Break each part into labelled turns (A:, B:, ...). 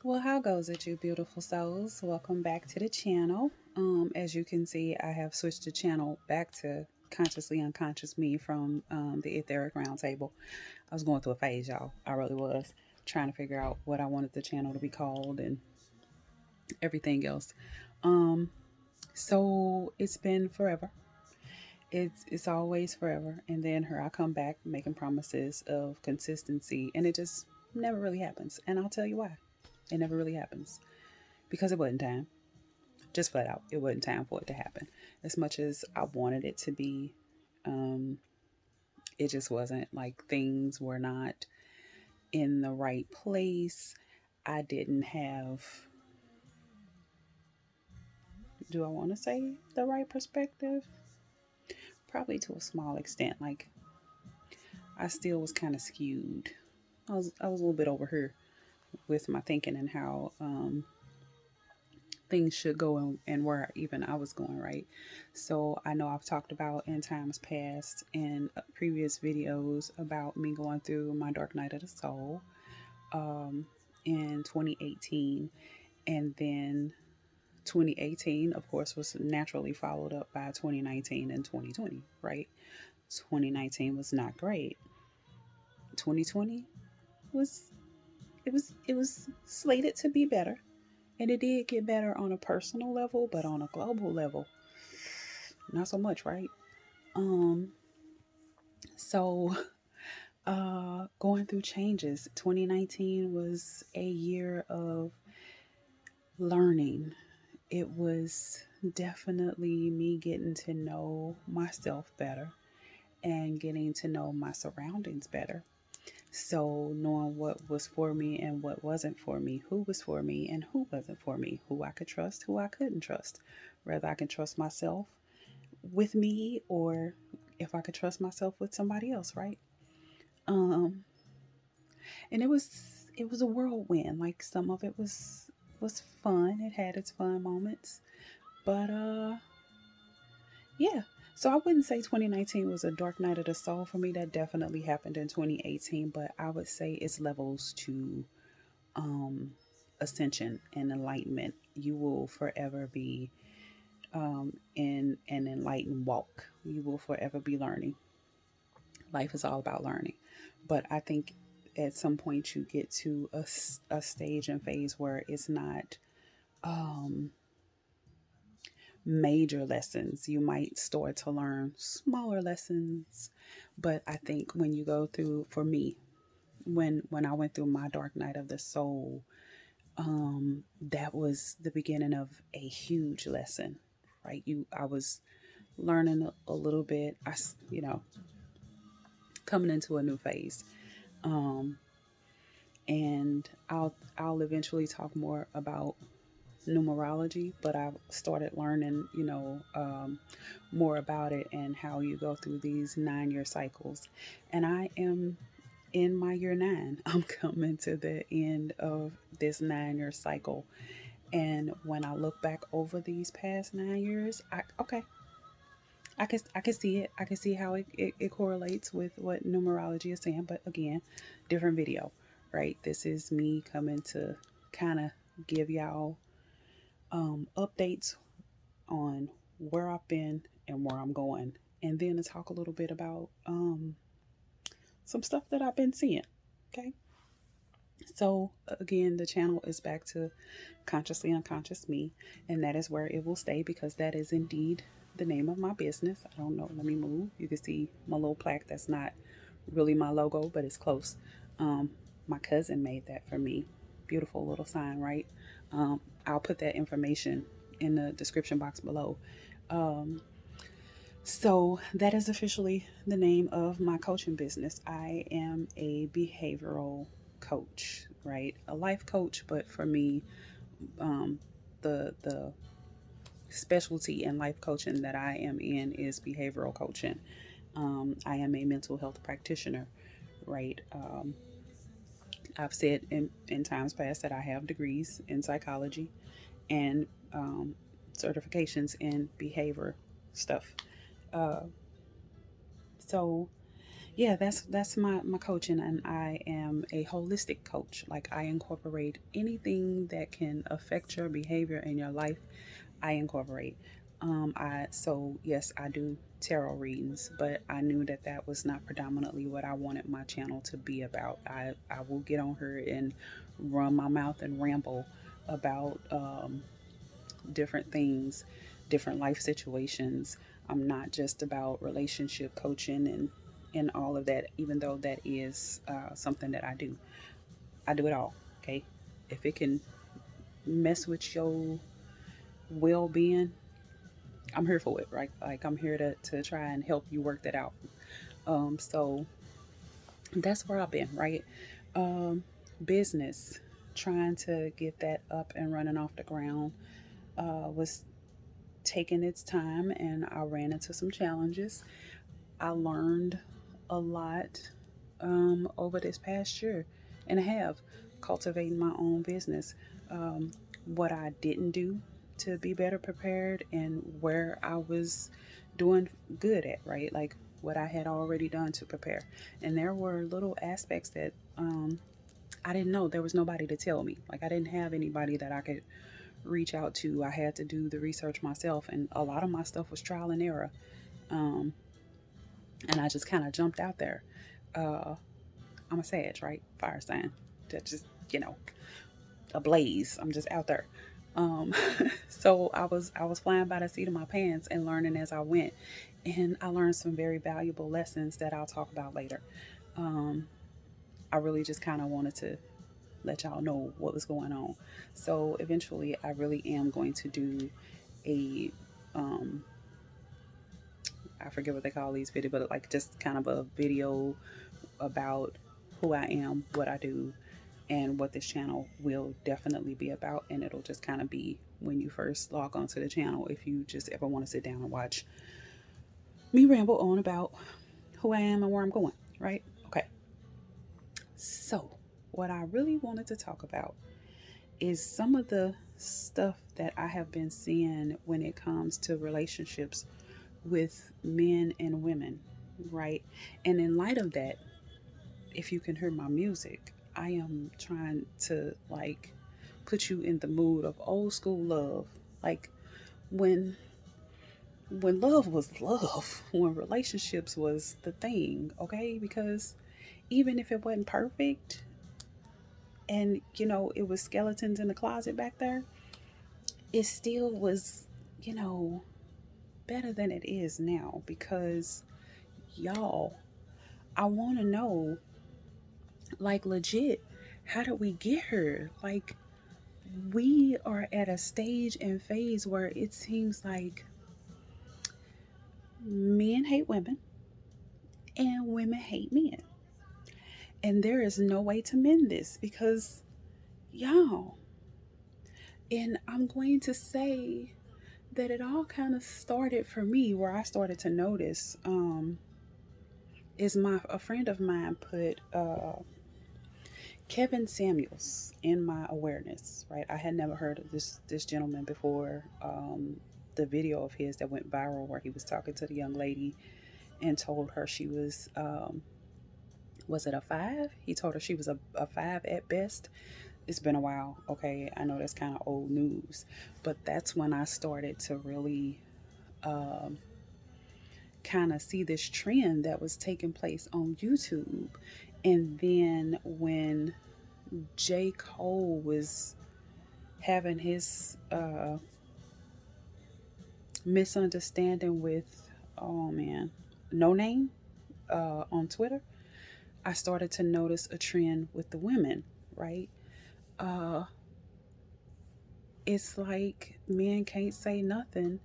A: Well, how goes it, you beautiful souls? Welcome back to the channel. As you can see, I have switched the channel back to Consciously Unconscious Me from the Etheric Roundtable. I was going through a phase, y'all. I really was trying to figure out what I wanted the channel to be called and everything else. Um, so it's been forever. It's always forever, and then here I come back making promises of consistency, and it just never really happens. And I'll tell you why. It never really happens because it wasn't time. Just flat out, it wasn't time for it to happen. As much as I wanted it to be, um, it just wasn't. Like things were not in the right place. I didn't have, do I want to say the right perspective? Probably to a small extent. Like I still was kind of skewed. I was a little bit over here with my thinking and how things should go and where even I was going, right? So I know I've talked about in times past in previous videos about me going through my dark night of the soul um, in 2018. And then 2018, of course, was naturally followed up by 2019 and 2020, right? 2019 was not great. 2020 was it was slated to be better. And it did get better on a personal level, but on a global level, not so much, right? Um, so going through changes. 2019 was a year of learning. It was definitely me getting to know myself better and getting to know my surroundings better. So, knowing what was for me and what wasn't for me, who was for me and who wasn't for me, who I could trust, who I couldn't trust, whether I can trust myself with me or if I could trust myself with somebody else, right? Um, and it was a whirlwind. Like some of it was fun. It had its fun moments, but yeah. So I wouldn't say 2019 was a dark night of the soul for me. That definitely happened in 2018, but I would say it's levels to um, ascension and enlightenment. You will forever be in an enlightened walk. You will forever be learning. Life is all about learning. But I think at some point you get to a stage and phase where it's not um, major lessons. You might start to learn smaller lessons. But I think when you go through, for me, when I went through my dark night of the soul, that was the beginning of a huge lesson, right? I was learning a little bit. Coming into a new phase, um, and I'll eventually talk more about numerology. But I started learning, more about it and how you go through these 9 year cycles, and I am in my year nine. I'm coming to the end of this 9 year cycle. And when I look back over these past 9 years, I can see it. I can see how it correlates with what numerology is saying. But again, different video, right? This is me coming to kind of give y'all updates on where I've been and where I'm going, and then to talk a little bit about some stuff that I've been seeing. Okay. So again, the channel is back to Consciously Unconscious Me, and that is where it will stay because that is indeed the name of my business. I don't know. Let me move. You can see my little plaque. That's not really my logo, but it's close. Um, my cousin made that for me. Beautiful little sign, right? I'll put that information in the description box below. Um, so that is officially the name of my coaching business. I am a behavioral coach, right? A life coach, but for me, um, the specialty in life coaching that I am in is behavioral coaching. I am a mental health practitioner, right? I've said in times past that I have degrees in psychology and certifications in behavior stuff. Uh, so yeah, that's my coaching, and I am a holistic coach. Like, I incorporate anything that can affect your behavior in your life. I incorporate. I so yes, I do tarot readings, but I knew that that was not predominantly what I wanted my channel to be about. I will get on here and run my mouth and ramble about different things, different life situations. I'm not just about relationship coaching and all of that, even though that is something that I do. I do it all. Okay, if it can mess with your well being, I'm here for it, right? Like, I'm here to try and help you work that out. So that's where I've been, right? Um, Business, trying to get that up and running off the ground, was taking its time, and I ran into some challenges. I learned a lot over this past year and a half cultivating my own business. What I didn't do to be better prepared, and where I was doing good at, right? Like, what I had already done to prepare. And there were little aspects that I didn't know. There was nobody to tell me. Like, I didn't have anybody that I could reach out to. I had to do the research myself, and a lot of my stuff was trial and error. Um, and I just kind of jumped out there. I'm a Sag, right? Fire sign. That just, a blaze. I'm just out there. Um, so I was flying by the seat of my pants and learning as I went, and I learned some very valuable lessons that I'll talk about later. Um, I really just kind of wanted to let y'all know what was going on. So eventually, I really am going to do a um, I forget what they call these videos, but like just kind of a video about who I am, what I do, and what this channel will definitely be about. And it'll just kind of be when you first log onto the channel, if you just ever want to sit down and watch me ramble on about who I am and where I'm going, right? Okay. So, what I really wanted to talk about is some of the stuff that I have been seeing when it comes to relationships with men and women, right? And in light of that, if you can hear my music, I am trying to like put you in the mood of old school love. Like, when love was love, when relationships was the thing, okay? Because even if it wasn't perfect, and it was skeletons in the closet back there, it still was, you know, better than it is now. Because y'all, I want to know, like, legit, how did we get here? Like, we are at a stage and phase where it seems like men hate women and women hate men. And there is no way to mend this, because, y'all, and I'm going to say that it all kind of started for me, where I started to notice, is my a friend of mine put Kevin Samuels in my awareness, right? I had never heard of this gentleman before. The video of his that went viral, where he was talking to the young lady and told her she was it a five? He told her she was a five at best. It's been a while. Okay, I know that's kind of old news, but that's when I started to really um, kind of see this trend that was taking place on YouTube. And then when J. Cole was having his misunderstanding with, oh man, No Name on Twitter, I started to notice a trend with the women, right? Uh, it's like men can't say nothing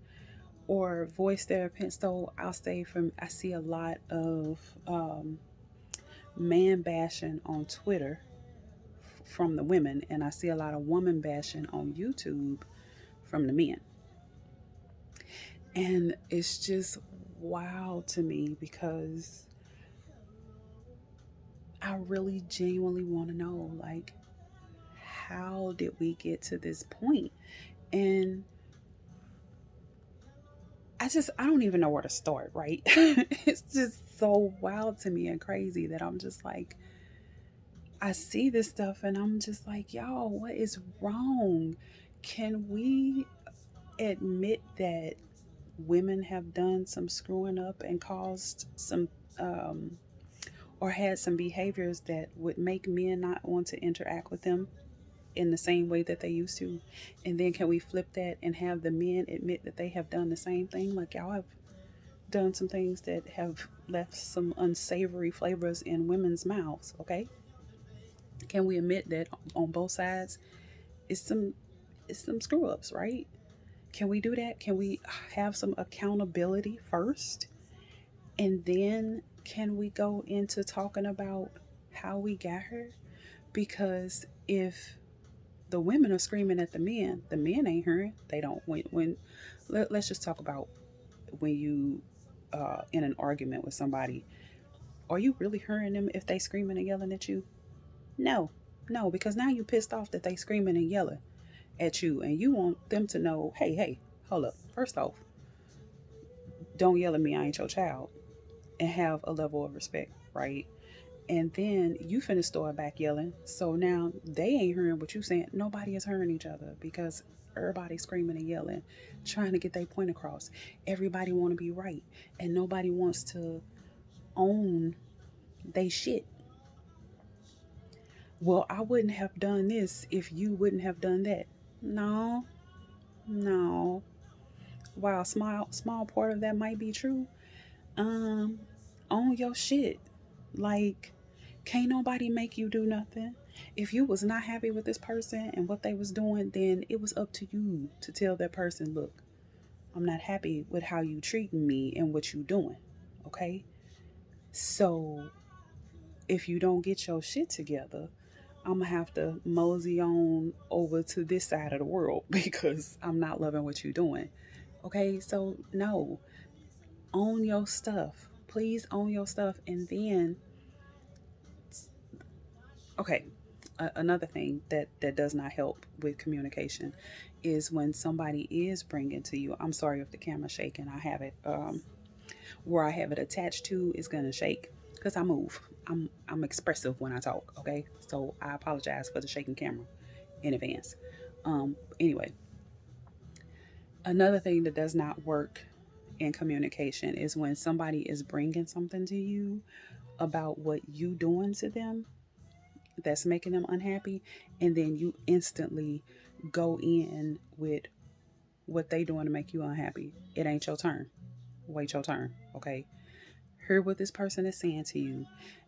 A: or voice their opinion. So I see a lot of man bashing on Twitter from the women, and I see a lot of woman bashing on YouTube from the men. And it's just wild to me, because I really genuinely want to know, like, how did we get to this point? And I don't even know where to start, right? It's just so wild to me and crazy that I'm just like, I see this stuff and I'm just like, y'all, what is wrong? Can we admit that women have done some screwing up and caused some, um, or had some behaviors that would make men not want to interact with them in the same way that they used to? And then can we flip that and have the men admit that they have done the same thing? Like, y'all have done some things that have left some unsavory flavors in women's mouths, okay? Can we admit that on both sides it's some screw ups, right? Can we do that? Can we have some accountability first? And then can we go into talking about how we got her? Because if the women are screaming at the men ain't hearing. They don't. Let's just talk about when you in an argument with somebody. Are you really hearing them if they screaming and yelling at you? No, no, because now you pissed off that they screaming and yelling at you, and you want them to know, hey, hey, hold up. First off, don't yell at me. I ain't your child, and have a level of respect, right? And then you finna start back yelling. So now they ain't hearing what you saying. Nobody is hearing each other because everybody's screaming and yelling, trying to get their point across. Everybody want to be right, and nobody wants to own they shit. Well, I wouldn't have done this if you wouldn't have done that. No, no. While small part of that might be true, um, own your shit. Like, can't nobody make you do nothing. If you was not happy with this person and what they was doing, then it was up to you to tell that person, look, I'm not happy with how you treating me and what you doing. Okay? So if you don't get your shit together, I'm gonna have to mosey on over to this side of the world because I'm not loving what you're doing. Okay, so no, own your stuff. Please own your stuff. And then, okay, another thing that does not help with communication is when somebody is bringing to you. I'm sorry if the camera's shaking. I have it where I have it attached to is gonna shake because I move. I'm expressive when I talk. Okay, so I apologize for the shaking camera in advance. Anyway, another thing that does not work in communication is when somebody is bringing something to you about what you doing to them that's making them unhappy, and then you instantly go in with what they doing to make you unhappy. It ain't your turn. Wait your turn. Okay, hear what this person is saying to you,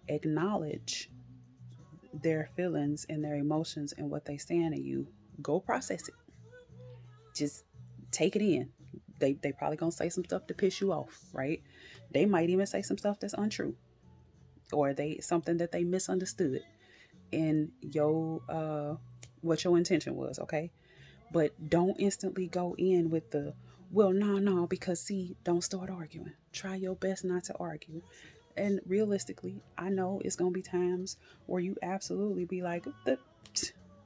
A: acknowledge their feelings and their emotions and what they saying to you. Go process it. Just take it in. They probably gonna say some stuff to piss you off, right? They might even say some stuff that's untrue, or they something that they misunderstood in your what your intention was, okay? But don't instantly go in with the, well, no, because see, don't start arguing. Try your best not to argue. And realistically, I know it's gonna be times where you absolutely be like,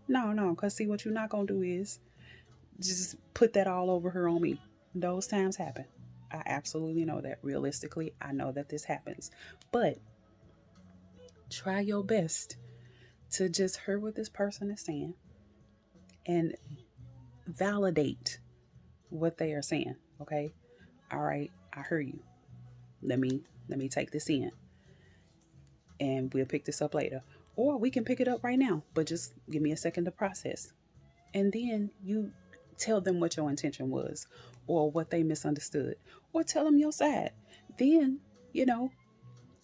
A: no, because see, what you're not gonna do is just put that all over her on me. Those times happen. I absolutely know that. Realistically, I know that this happens. But try your best to just hear what this person is saying and validate what they are saying. Okay. All right. I hear you. Let me take this in and we'll pick this up later. Or we can pick it up right now, but just give me a second to process. And then you tell them what your intention was or what they misunderstood, or tell them your side. Then, you know,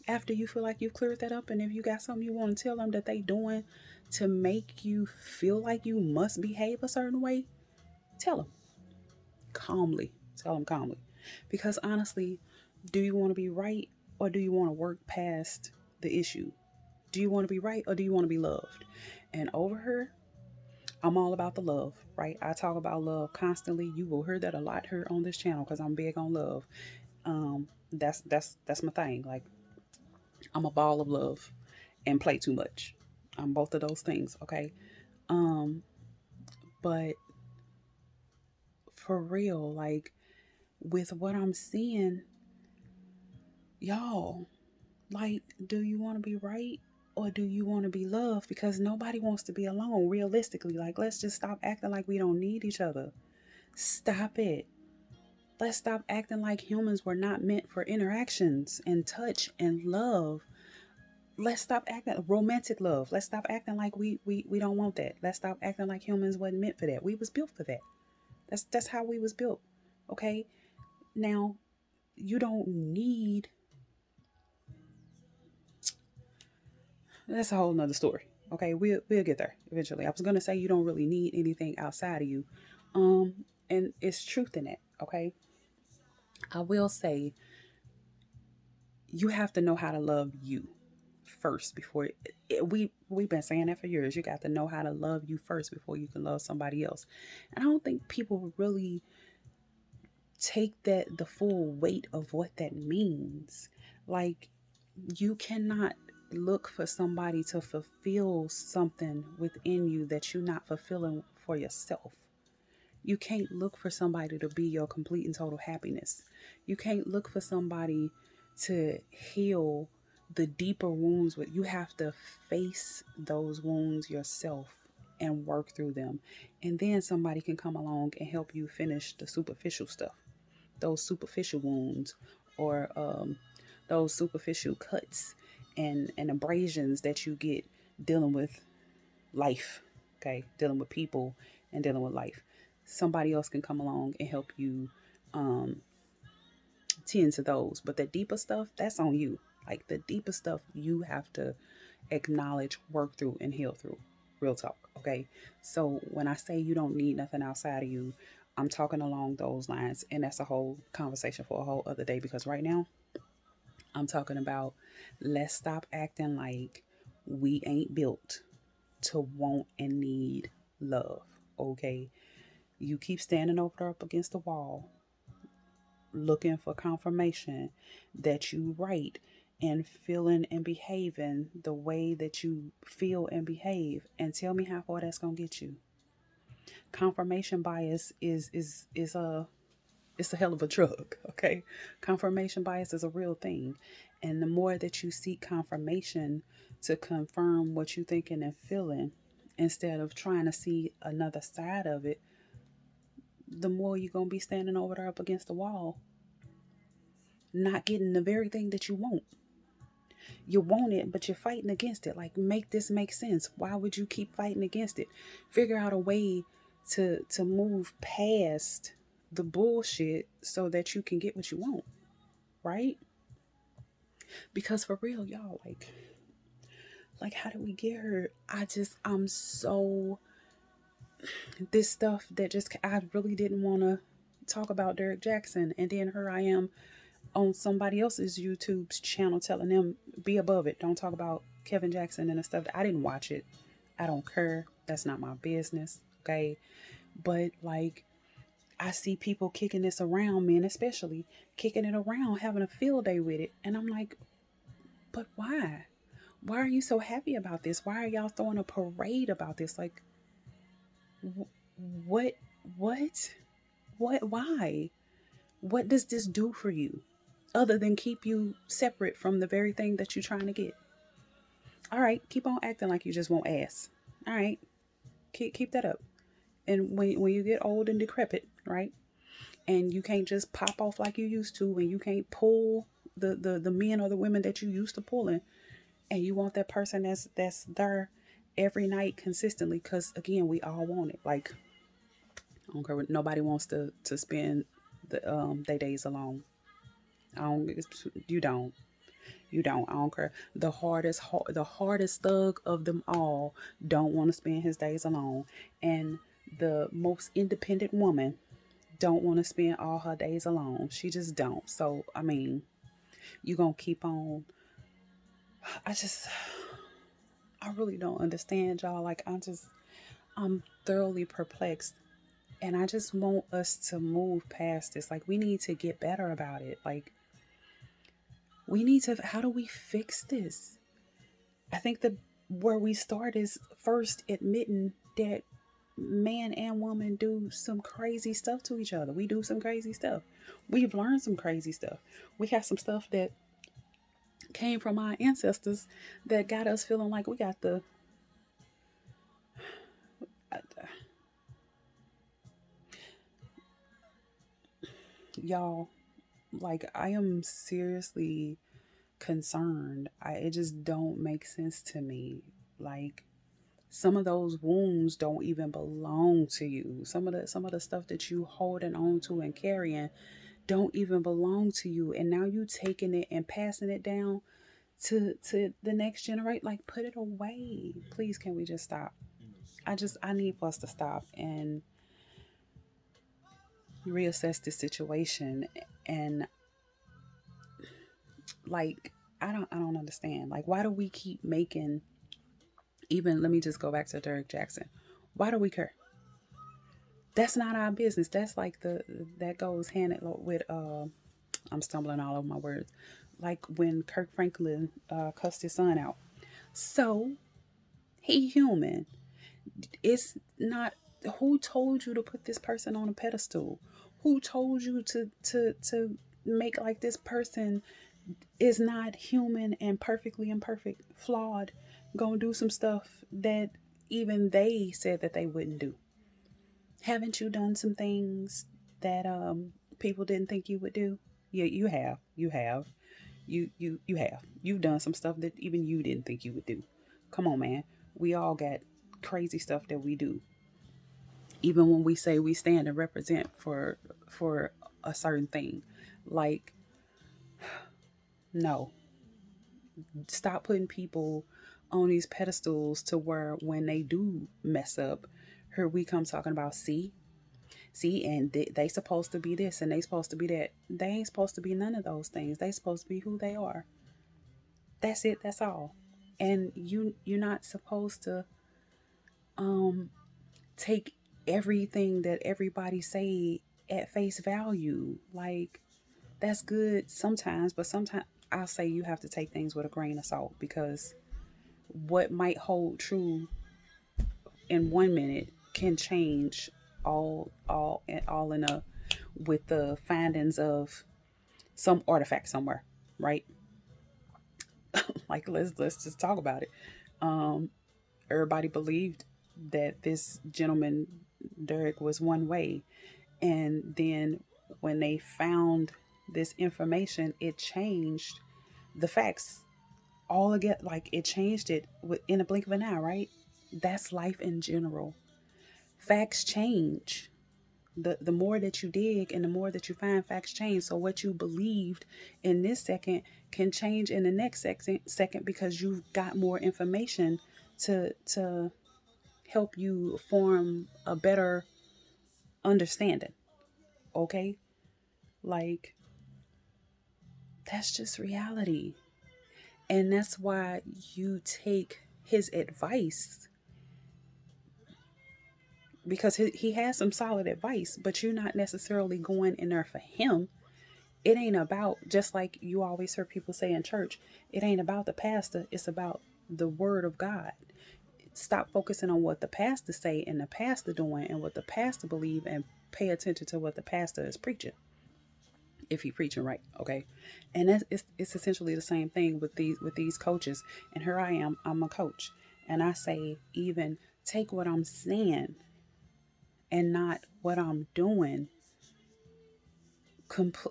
A: after you feel like you've cleared that up, and if you got something you want to tell them that they doing to make you feel like you must behave a certain way, tell them calmly. Tell them calmly. Because honestly, do you want to be right or do you want to work past the issue? Do you want to be right or do you want to be loved? And over here, I'm all about the love, right? I talk about love constantly. You will hear that a lot here on this channel because I'm big on love. That's my thing. Like, I'm a ball of love and play too much. I'm both of those things, okay? Um, but for real, like, with what I'm seeing, y'all, like, do you want to be right or do you want to be loved? Because nobody wants to be alone, realistically. Like, let's just stop acting like we don't need each other. Stop it. Let's stop acting like humans were not meant for interactions and touch and love. Let's stop acting romantic love. Let's stop acting like we don't want that. Let's stop acting like humans wasn't meant for that. We was built for that. That's how we was built. Okay? Now, you don't need, that's a whole nother story. Okay, we'll get there eventually. I was gonna say you don't really need anything outside of you. And it's truth in it, okay? I will say you have to know how to love you first before we've been saying that for years. You got to know how to love you first before you can love somebody else. And I don't think people really take that the full weight of what that means. Like, you cannot look for somebody to fulfill something within you that you're not fulfilling for yourself. You can't look for somebody to be your complete and total happiness. You can't look for somebody to heal the deeper wounds. With you have to face those wounds yourself and work through them. And then somebody can come along and help you finish the superficial stuff, those superficial wounds, or those superficial cuts and abrasions that you get dealing with life. Okay, dealing with people and dealing with life. Somebody else can come along and help you um, tend to those. But the deeper stuff, that's on you. Like, the deeper stuff, you have to acknowledge, work through, and heal through. Real talk. Okay. So when I say you don't need nothing outside of you, I'm talking along those lines. And that's a whole conversation for a whole other day, because right now I'm talking about, let's stop acting like we ain't built to want and need love. Okay. You keep standing over there up against the wall looking for confirmation that you right and feeling and behaving the way that you feel and behave, and tell me how far that's gonna get you. Confirmation bias is a, it's a hell of a drug. Okay, confirmation bias is a real thing, and the more that you seek confirmation to confirm what you thinking and feeling, instead of trying to see another side of it, the more you're gonna be standing over there up against the wall, not getting the very thing that you want. You want it, but you're fighting against it. Like, make this make sense. Why would you keep fighting against it? Figure out a way to move past the bullshit so that you can get what you want, right? Because for real, y'all, like how did we get here? I'm so, this stuff that just, I really didn't want to talk about Derek Jackson, and then here I am on somebody else's YouTube's channel telling them be above it. Don't talk about Kevin Jackson and the stuff. I didn't watch it. I don't care. That's not my business. Okay. But like, I see people kicking this around, men especially, kicking it around, having a field day with it. And I'm like, but why? Why are you so happy about this? Why are y'all throwing a parade about this? Like, what, what, why? What does this do for you other than keep you separate from the very thing that you're trying to get? All right, keep on acting like you just want ass. All right, keep that up. And when you get old and decrepit, right, and you can't just pop off like you used to, and you can't pull the men or the women that you used to pulling, and you want that person that's there every night consistently, because again, we all want it. Like, I don't care what, nobody wants to spend their days alone. I don't. You don't. You don't. I don't care. The hardest thug of them all don't want to spend his days alone, and the most independent woman don't want to spend all her days alone. She just don't. So I mean, you gonna keep on. I just, I really don't understand, y'all. Like, I'm thoroughly perplexed, and I just want us to move past this. Like, we need to get better about it. Like, we need to. How do we fix this? I think the where we start is first admitting that man and woman do some crazy stuff to each other. We do some crazy stuff. We've learned some crazy stuff. We have some stuff that came from our ancestors that got us feeling like we got the y'all, like, I am seriously concerned. It just don't make sense to me. Like, some of those wounds don't even belong to you. Some of the stuff that you holding on to and carrying don't even belong to you. And now you taking it and passing it down to the next generation. Like, put it away. Please, can we just stop? I need for us to stop and reassess the situation. And like, I don't understand. Like, why do we keep making, even, let me just go back to Derek Jackson. Why do we care? That's not our business. That's like that goes hand in with I'm stumbling all over my words. Like when Kirk Franklin cussed his son out. So he human. It's not, who told you to put this person on a pedestal? Who told you to make like this person is not human and perfectly imperfect, flawed, gonna do some stuff that even they said that they wouldn't do? Haven't you done some things that people didn't think you would do? Yeah, you have. You have. You have. You've done some stuff that even you didn't think you would do. Come on, man. We all got crazy stuff that we do. Even when we say we stand and represent for a certain thing. Like, no. Stop putting people on these pedestals to where when they do mess up, here we come talking about, see, and they supposed to be this and they supposed to be that. They ain't supposed to be none of those things. They supposed to be who they are. That's it. That's all. And you're not supposed to um take everything that everybody say at face value. Like, that's good sometimes, but sometimes I'll say you have to take things with a grain of salt, because what might hold true in 1 minute can change all in a with the findings of some artifact somewhere, right? Like, let's just talk about it. Um, Everybody believed that this gentleman Derek was one way, and then when they found this information, it changed the facts all again. Like, it changed it in a blink of an eye, right? That's life in general. Facts change. The more that you dig and the more that you find, facts change. So what you believed in this second can change in the next second, because you've got more information to help you form a better understanding. Okay? Like, that's just reality. And that's why you take his advice, because he has some solid advice, but you're not necessarily going in there for him. It ain't about, just like you always hear people say in church, it ain't about the pastor, it's about the word of God. Stop focusing on what the pastor say and the pastor doing and what the pastor believe, and pay attention to what the pastor is preaching, if he preaching right. Okay? And that's, it's essentially the same thing with these coaches. And here I am, I'm a coach, and I say, even take what I'm saying and not what I'm doing.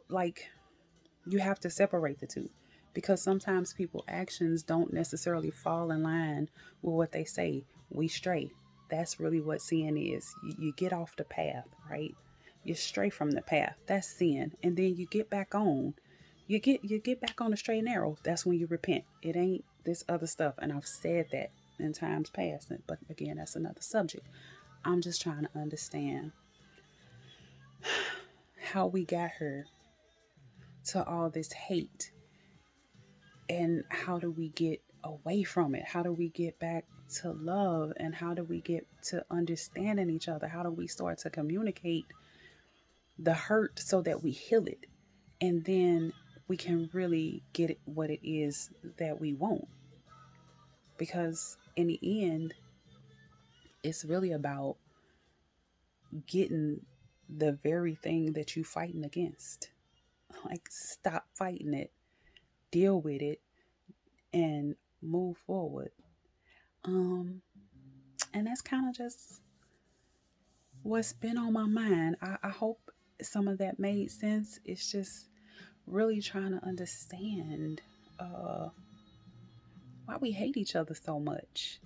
A: Like, you have to separate the two, because sometimes people actions don't necessarily fall in line with what they say. We stray. That's really what sin is. You get off the path, right? You stray from the path. That's sin. And then you get back on. You get back on the straight and narrow. That's when you repent. It ain't this other stuff. And I've said that in times past. But again, that's another subject. I'm just trying to understand how we got here to all this hate, and how do we get away from it? How do we get back to love? And how do we get to understanding each other? How do we start to communicate the hurt so that we heal it? And then we can really get what it is that we want. Because in the end, it's really about getting the very thing that you fighting against. Like, stop fighting it, deal with it, and move forward. Um, and that's kind of just what's been on my mind. I hope some of that made sense. It's just really trying to understand uh, why we hate each other so much,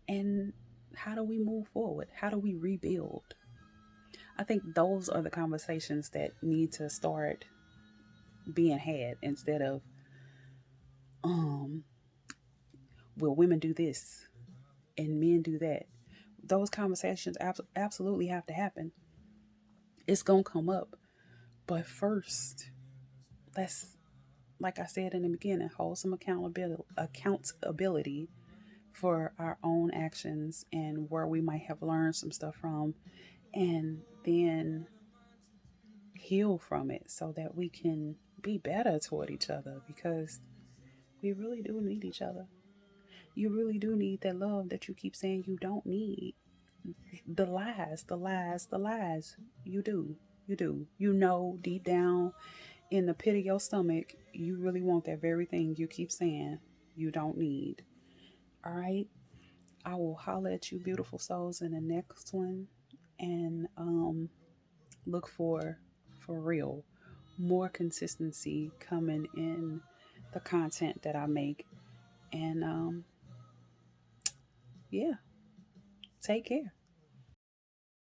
A: and how do we move forward? How do we rebuild? I think those are the conversations that need to start being had instead of, um, will women do this and men do that? Those conversations absolutely have to happen. It's going to come up. But first, let's, like I said in the beginning, hold some accountability for our own actions and where we might have learned some stuff from, and then heal from it so that we can be better toward each other, because we really do need each other. You really do need that love that you keep saying you don't need. The lies, the lies, the lies. You do. You do. You know, deep down in the pit of your stomach, you really want that very thing you keep saying you don't need. All right? I will holler at you, beautiful souls, in the next one. And look for real, more consistency coming in the content that I make. And yeah, take care.